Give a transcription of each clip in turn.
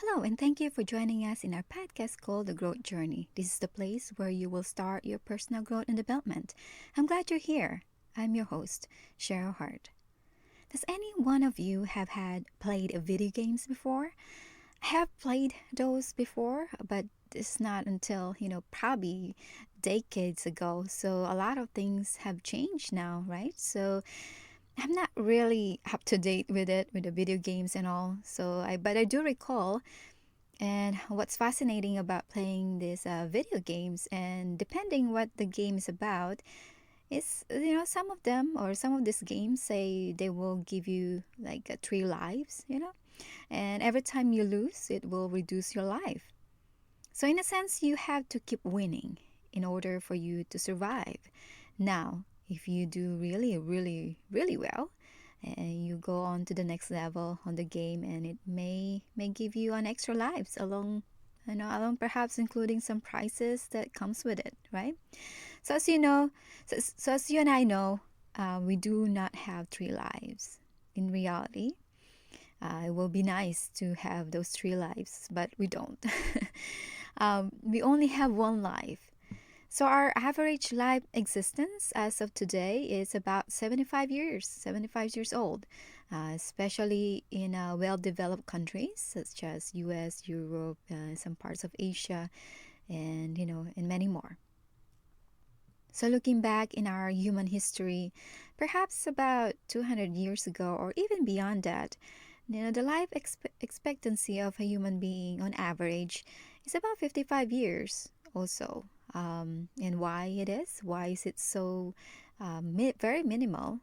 Hello, and thank you for joining us in our podcast called The Growth Journey. This is the place where you will start your personal growth and development. I'm glad you're here. I'm your host, Sheryl Hart. Does any one of you have had played video games before? I have played those before, but it's not until, probably decades ago. So a lot of things have changed now, right? So I'm not really up to date with it, with the video games and all. But I do recall. And what's fascinating about playing these video games, and depending what the game is about, is some of them or some of these games say they will give you like three lives, and every time you lose, it will reduce your life. So in a sense, you have to keep winning in order for you to survive. Now, if you do really, really, really well, and you go on to the next level on the game, and it may give you an extra lives along, along perhaps including some prizes that comes with it, right? So as you know, so as you and I know, we do not have three lives. In reality, it will be nice to have those three lives, but we don't. We only have one life. So our average life existence as of today is about 75 years old, especially in well-developed countries such as US, Europe, some parts of Asia, and many more. So looking back in our human history, perhaps about 200 years ago or even beyond that, the life expectancy of a human being on average is about 55 years also. And why it is? Why is it so very minimal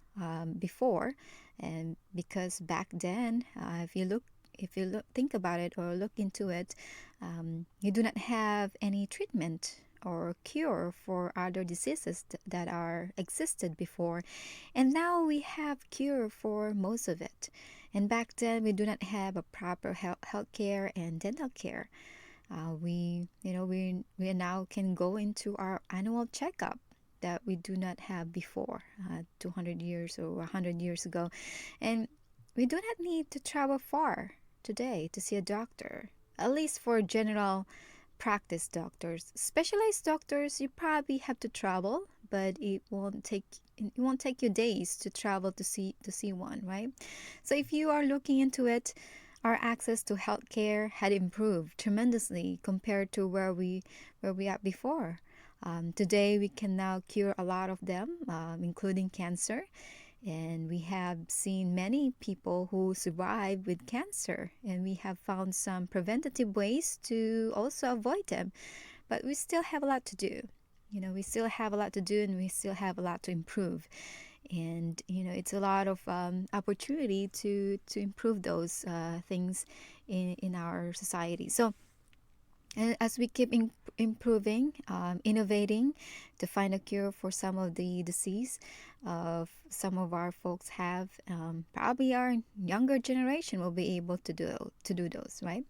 before? And because back then, if you think about it or look into it, you do not have any treatment or cure for other diseases that are existed before, and now we have cure for most of it. And back then, we do not have a proper health care and dental care. We now can go into our annual checkup that we do not have before, 200 years or 100 years ago. And we do not need to travel far today to see a doctor, at least for general practice doctors. Specialized doctors, you probably have to travel, but it won't take you days to travel to see one, right? So if you are looking into it, our access to healthcare had improved tremendously compared to where we at before. Today, we can now cure a lot of them, including cancer, and we have seen many people who survive with cancer, and we have found some preventative ways to also avoid them. But we still have a lot to do. We still have a lot to do, and we still have a lot to improve. And it's a lot of opportunity to improve those things in our society. So as we keep improving, innovating to find a cure for some of the disease some of our folks have, probably our younger generation will be able to do those, right?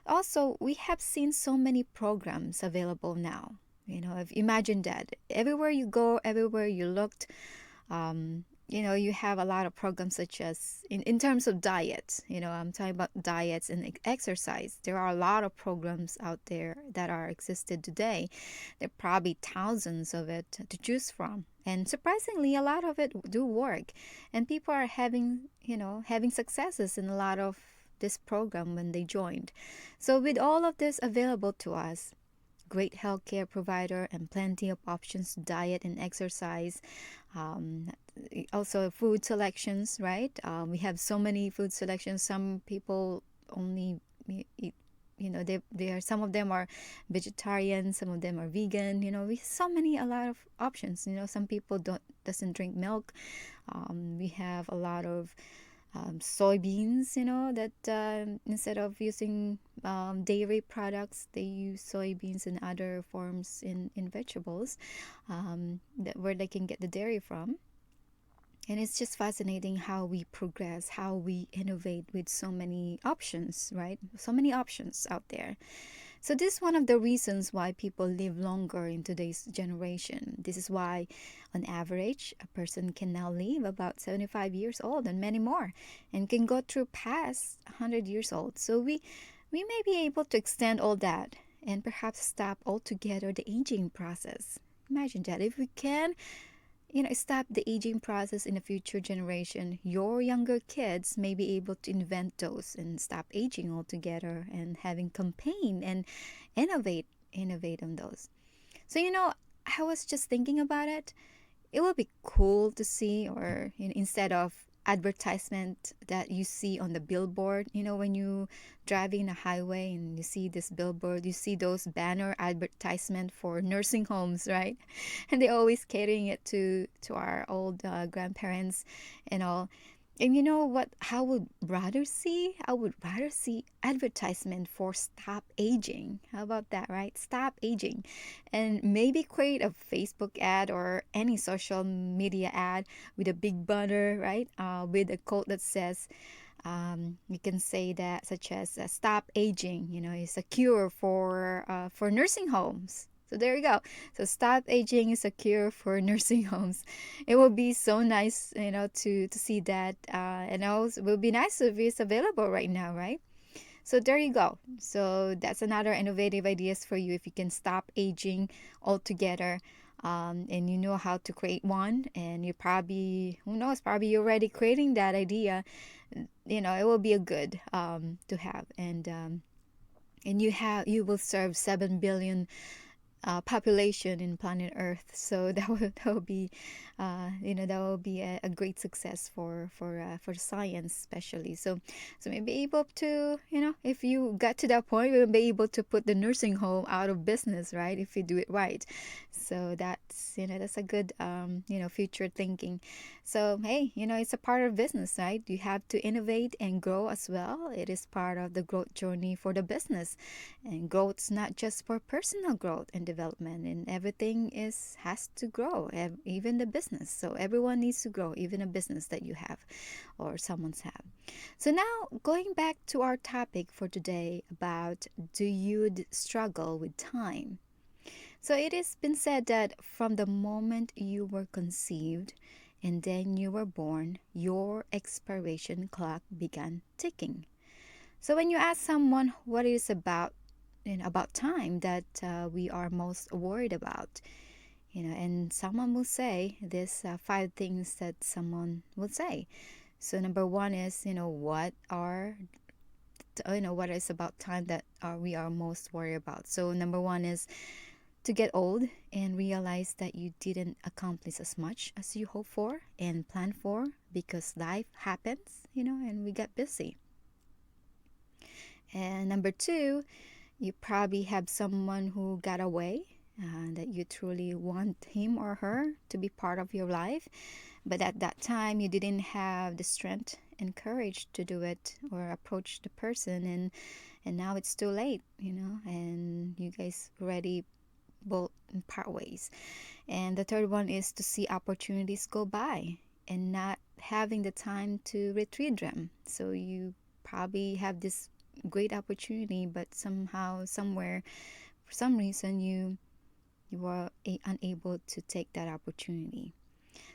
Also, we have seen so many programs available now. If imagine that everywhere you go, everywhere you looked, you have a lot of programs such as in terms of diet. I'm talking about diets and exercise. There are a lot of programs out there that are existed today. There are probably thousands of it to choose from. And surprisingly, a lot of it do work. And people are having successes in a lot of this program when they joined. So with all of this available to us, great healthcare provider and plenty of options to diet and exercise. Um, Also, food selections, right? We have so many food selections. Some people only eat, they are, some of them are vegetarian, some of them are vegan. We so many a lot of options. Some people doesn't drink milk. We have a lot of soybeans, that instead of using dairy products, they use soybeans and other forms in vegetables, where they can get the dairy from. And it's just fascinating how we progress, how we innovate with so many options, right? So many options out there. So this is one of the reasons why people live longer in today's generation. This is why, on average, a person can now live about 75 years old and many more, and can go through past 100 years old. So we may be able to extend all that and perhaps stop altogether the aging process. Imagine that if we can, stop the aging process in a future generation, your younger kids may be able to invent those and stop aging altogether and having campaign and innovate on those. So, I was just thinking about it. It would be cool to see, or instead of advertisement that you see on the billboard, when you driving a highway and you see this billboard, you see those banner advertisement for nursing homes, right? And they always catering it to our old grandparents and all. And you know what? I would rather see advertisement for stop aging. How about that, right? Stop aging, and maybe create a Facebook ad or any social media ad with a big banner, right? With a quote that says, you can say that, such as "Stop aging." Is a cure for nursing homes. So there you go. So stop aging is a cure for nursing homes. It will be so nice, to see that, and also it will be nice if it's available right now, right? So there you go. So that's another innovative ideas for you if you can stop aging altogether. And you know how to create one, and you probably, who knows, probably you're already creating that idea. It will be a good to have, and you will serve 7 billion population in planet Earth. So that will be, that will be a great success for science, especially. So maybe able to, if you got to that point, we'll be able to put the nursing home out of business, right? If you do it right. So that's a good, future thinking. So hey, it's a part of business, right? You have to innovate and grow as well. It is part of the growth journey for the business, and growth's not just for personal growth and development, and everything has to grow, even the business. So everyone needs to grow, even a business that you have or someone's have. So now going back to our topic for today about, do you struggle with time? So it has been said that from the moment you were conceived and then you were born, your expiration clock began ticking. So when you ask someone what it is about time that we are most worried about, and someone will say this, five things that someone will say. So number one is, what is about time that we are most worried about. So number one is to get old and realize that you didn't accomplish as much as you hoped for and planned for, because life happens, and we get busy. And number two, you probably have someone who got away, that you truly want him or her to be part of your life, but at that time you didn't have the strength and courage to do it or approach the person, and now it's too late, and you guys already both part ways. And the third one is to see opportunities go by and not having the time to retrieve them. So you probably have this great opportunity, but somehow, somewhere, for some reason, you are unable to take that opportunity.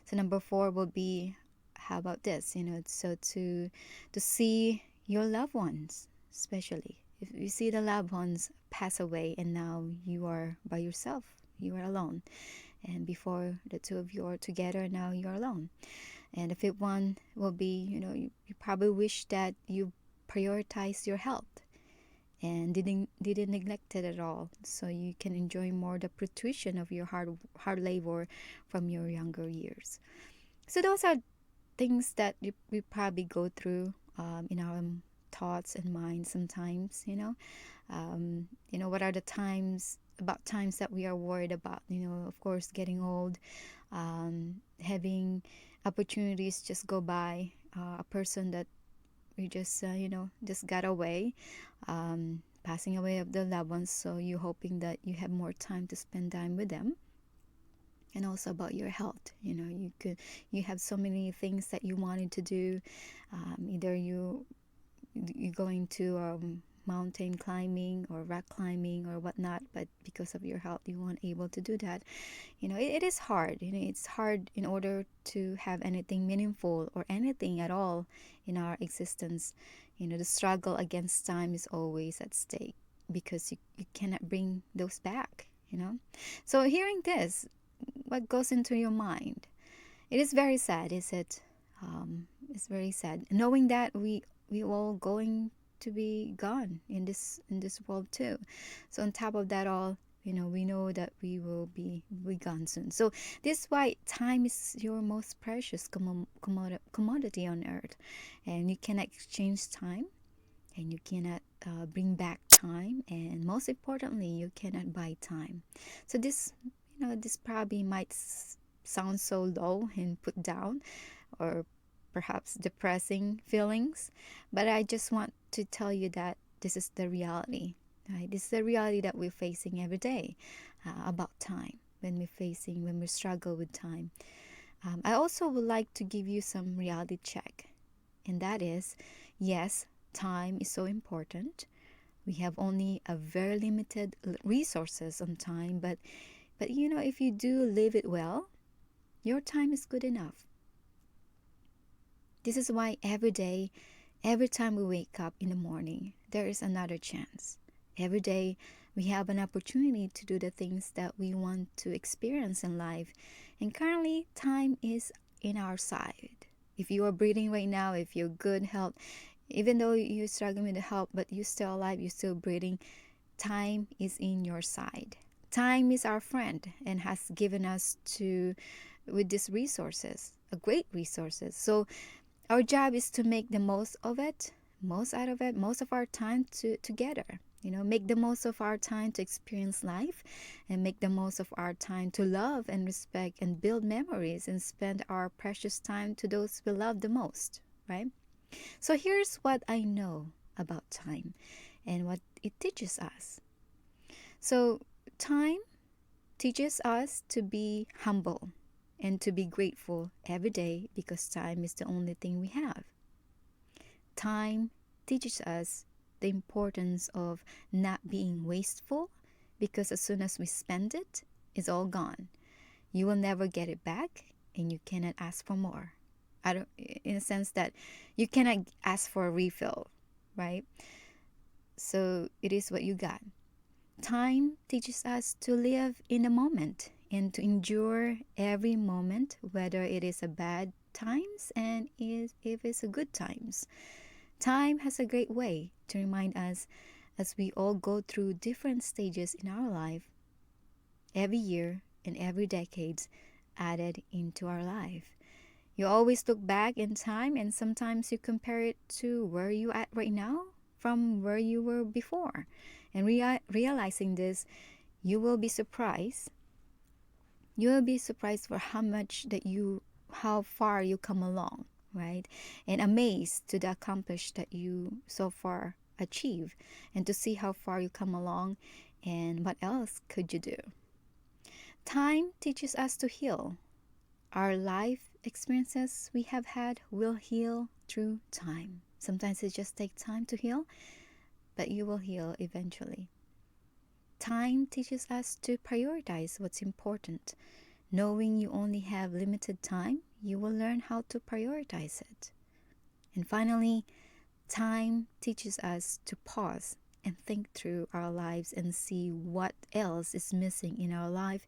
So number four will be, how about this? So to see your loved ones, especially if you see the loved ones pass away, and now you are by yourself, you are alone. And before, the two of you are together, now you're alone. And the fifth one will be, you probably wish that you prioritize your health and didn't neglect it at all, so you can enjoy more the fruition of your hard labor from your younger years. So those are things that we probably go through, in our thoughts and minds sometimes. What are the times that we are worried about? Of course, getting old, having opportunities just go by, a person that we just got away, passing away of the loved ones. So you're hoping that you have more time to spend time with them, and also about your health. You have so many things that you wanted to do. Either you going to mountain climbing or rock climbing or whatnot, but because of your health you weren't able to do that. It is hard. It's hard in order to have anything meaningful or anything at all in our existence. The struggle against time is always at stake because you cannot bring those back. So hearing this, what goes into your mind? It is very sad, is it? It's very sad knowing that we all going to be gone in this world too. So on top of that all, we know that we will be gone soon. So this is why time is your most precious commodity on earth, and you cannot exchange time, and you cannot bring back time, and most importantly, you cannot buy time. So this probably might sound so low and put down, or perhaps depressing feelings, but I just want to tell you that this is the reality. Right? This is the reality that we're facing every day about time. When we struggle with time, I also would like to give you some reality check, and that is, yes, time is so important. We have only a very limited resources on time, but if you do live it well, your time is good enough. This is why every day, every time we wake up in the morning, there is another chance. Every day, we have an opportunity to do the things that we want to experience in life. And currently, time is in our side. If you are breathing right now, if you're good health, even though you're struggling with the health, but you're still alive, you're still breathing, time is in your side. Time is our friend and has given us with these resources, a great resources. So our job is to make the most of it, most out of it, most of our time together. Make the most of our time to experience life, and make the most of our time to love and respect and build memories and spend our precious time to those we love the most, right? So here's what I know about time and what it teaches us. So time teaches us to be humble and to be grateful every day because time is the only thing we have. Time teaches us the importance of not being wasteful because as soon as we spend it, it's all gone. You will never get it back and you cannot ask for more. In a sense that you cannot ask for a refill, right? So it is what you got. Time teaches us to live in the moment and to endure every moment, whether it is a bad times and if it's a good times. Time has a great way to remind us as we all go through different stages in our life, every year and every decades added into our life. You always look back in time and sometimes you compare it to where you at right now from where you were before. And realizing this, you will be surprised. You will be surprised for how far you come along, right? And amazed to the accomplished that you so far achieve, and to see how far you come along and what else could you do. Time teaches us to heal. Our life experiences we have had will heal through time. Sometimes it just takes time to heal, but you will heal eventually. Time teaches us to prioritize what's important. Knowing you only have limited time, you will learn how to prioritize it. And finally, time teaches us to pause and think through our lives and see what else is missing in our life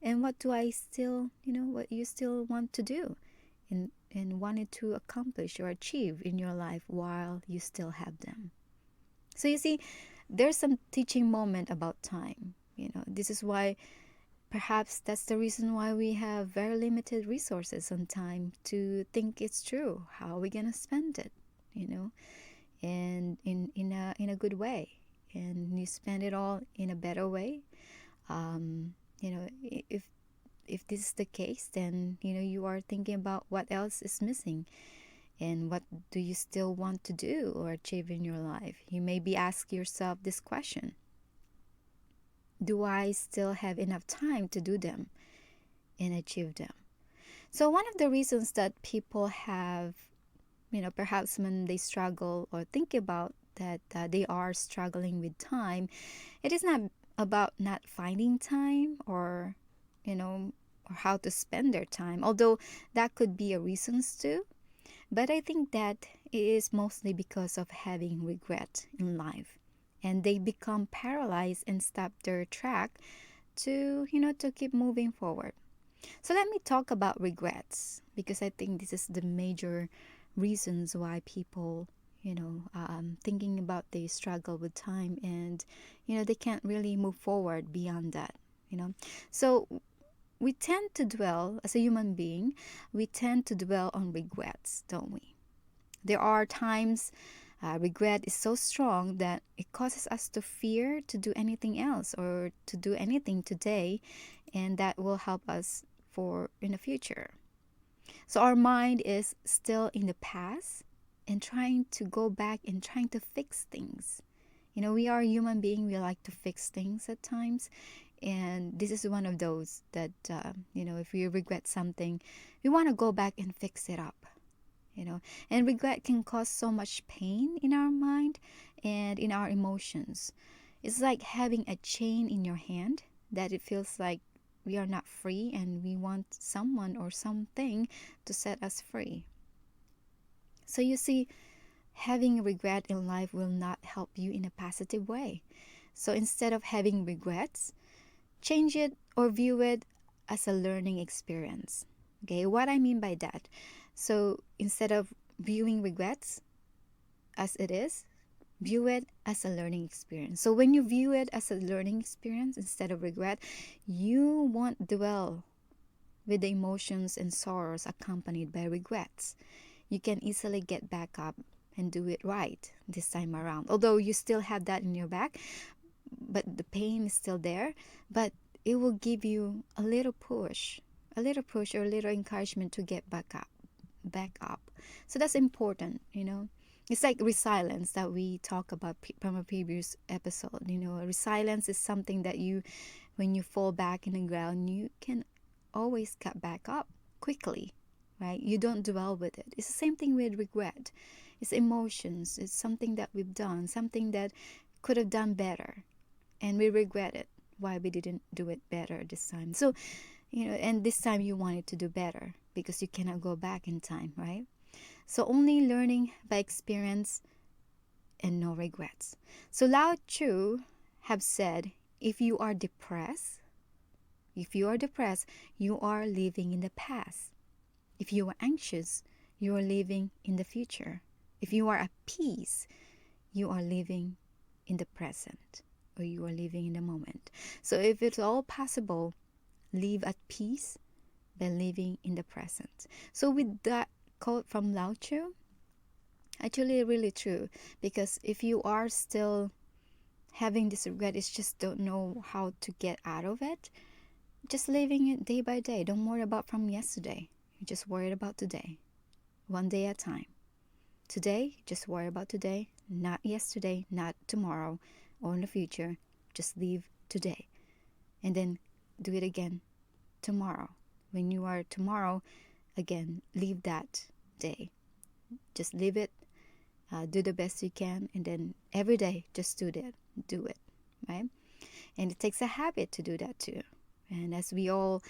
and what what you still want to do and wanted to accomplish or achieve in your life while you still have them. So you see, there's some teaching moment about time. This is why perhaps that's the reason why we have very limited resources on time to think it's true. How are we gonna spend it? And in a good way, and you spend it all in a better way. If this is the case, then you are thinking about what else is missing and what do you still want to do or achieve in your life. You may be asking yourself this question: do I still have enough time to do them and achieve them? So one of the reasons that people have, perhaps when they struggle or think about that they are struggling with time, it is not about not finding time or how to spend their time, although that could be a reason too. But I think that it is mostly because of having regret in life. And they become paralyzed and stop their track to keep moving forward. So let me talk about regrets because I think this is the major reasons why people, thinking about they struggle with time and, they can't really move forward beyond that, you know. So we tend to dwell, as a human being, we tend to dwell on regrets, don't we? There are times regret is so strong that it causes us to fear to do anything else or to do anything today, and that will help us for in the future. So our mind is still in the past and trying to go back and trying to fix things. We are human being. We like to fix things at times, and this is one of those that if we regret something, we want to go back and fix it up. And regret can cause so much pain in our mind and in our emotions. It's like having a chain in your hand that it feels like we are not free and we want someone or something to set us free. So you see, having regret in life will not help you in a positive way. So instead of having regrets, change it or view it as a learning experience. Okay, what I mean by that? So instead of viewing regrets as it is, view it as a learning experience. So when you view it as a learning experience instead of regret, you won't dwell with the emotions and sorrows accompanied by regrets. You can easily get back up and do it right this time around. Although you still have that in your back, but the pain is still there, but it will give you a little push or a little encouragement to get back up. So that's important. It's like resilience that we talk about from a previous episode. Resilience is something that when you fall back in the ground, you can always get back up quickly, right? You don't dwell with it. It's the same thing with regret. It's emotions. It's something that we've done, something that could have done better, and we regret it. Why we didn't do it better this time. So, and this time you wanted to do better because you cannot go back in time, right? So only learning by experience and no regrets. So Lao Tzu have said, if you are depressed, you are living in the past. If you are anxious, you are living in the future. If you are at peace, you are living in the present, or you are living in the moment. So if it's all possible, live at peace by living in the present. So with that quote from Lao Tzu, actually really true, because if you are still having this regret, it's just don't know how to get out of it, just living it day by day. Don't worry about from yesterday. You just worry about today, one day at a time. Today, just worry about today, not yesterday, not tomorrow or in the future. Just live today, and then do it again tomorrow. When you are tomorrow, again, leave that day. Just leave it, do the best you can, and then every day, just do it, right? And it takes a habit to do that too. And as we all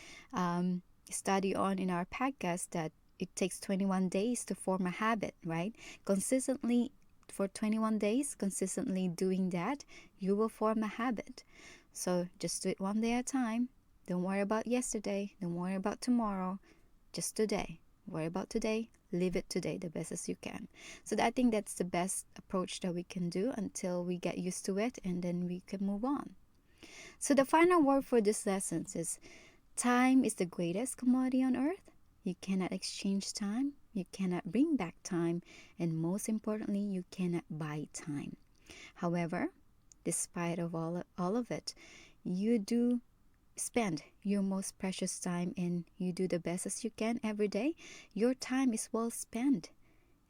study on in our podcast, that it takes 21 days to form a habit, right? Consistently, for 21 days, consistently doing that, you will form a habit. So just do it one day at a time. Don't worry about yesterday. Don't worry about tomorrow. Just today. Worry about today. Live it today the best as you can. So I think that's the best approach that we can do until we get used to it, and then we can move on. So the final word for this lesson is, time is the greatest commodity on earth. You cannot exchange time. You cannot bring back time. And most importantly, you cannot buy time. However, despite of all of it, you do spend your most precious time and you do the best as you can every day. Your time is well spent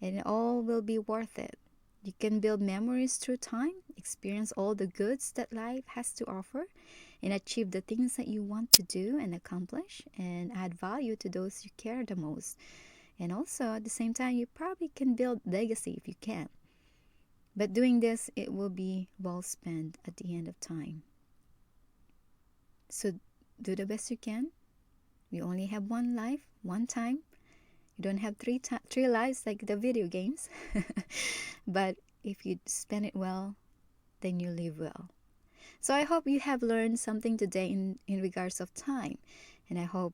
and it all will be worth it. You can build memories through time, experience all the goods that life has to offer, and achieve the things that you want to do and accomplish, and add value to those you care the most. And also, at the same time, you probably can build legacy if you can. But doing this, it will be well spent at the end of time. So do the best you can. We only have one life, one time. You don't have three lives like the video games. But if you spend it well, then you live well. So I hope you have learned something today in regards of time. And I hope,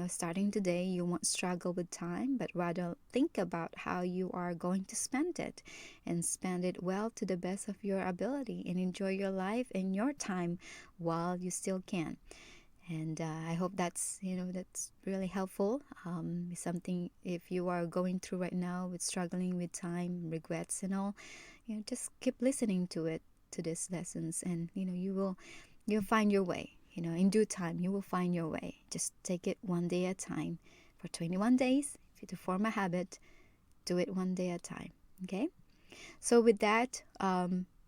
starting today, you won't struggle with time, but rather think about how you are going to spend it and spend it well to the best of your ability and enjoy your life and your time while you still can. And I hope that's really helpful. Something if you are going through right now with struggling with time, regrets and all, just keep listening to these lessons, and you'll find your way. In due time, you will find your way. Just take it one day at a time. For 21 days, if you to form a habit, do it one day at a time. Okay. So with that,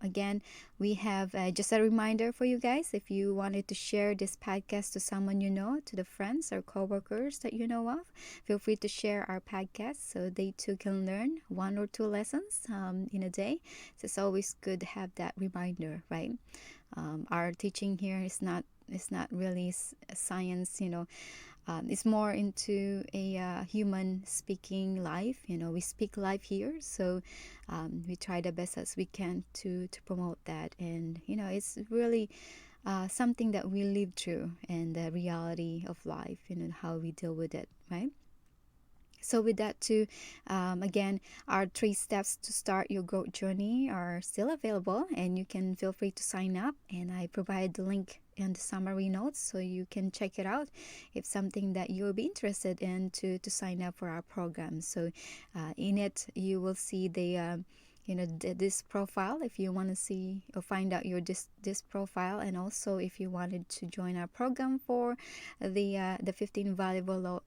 again, we have just a reminder for you guys. If you wanted to share this podcast to someone you know, to the friends or coworkers that you know of, feel free to share our podcast so they too can learn one or two lessons in a day. So it's always good to have that reminder, right? Our teaching here is not really science, it's more into a human speaking life. We speak life here, so we try the best as we can to promote that. And it's really something that we live through, and the reality of life, how we deal with it, right? So with that too, again, our 3 steps to start your growth journey are still available, and you can feel free to sign up. And I provide the link in the summary notes so you can check it out if something that you'll be interested in to sign up for our program. So in it, you will see this profile if you want to see or find out your this profile, and also if you wanted to join our program for the 15 valuable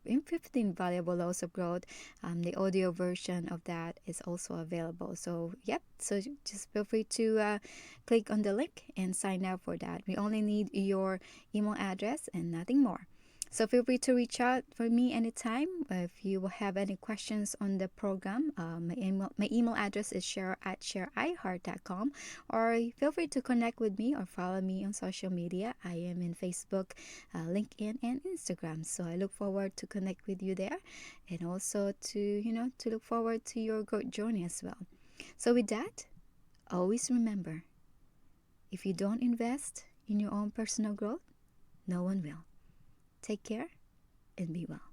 in 15 valuable laws of growth, the audio version of that is also available. So yep, so just feel free to click on the link and sign up for that. We only need your email address and nothing more. So feel free to reach out for me anytime if you have any questions on the program. My email address is cheryl@sheryl.com, or feel free to connect with me or follow me on social media. I am in Facebook, LinkedIn, and Instagram. So I look forward to connect with you there, and also to look forward to your growth journey as well. So with that, always remember, if you don't invest in your own personal growth, no one will. Take care and be well.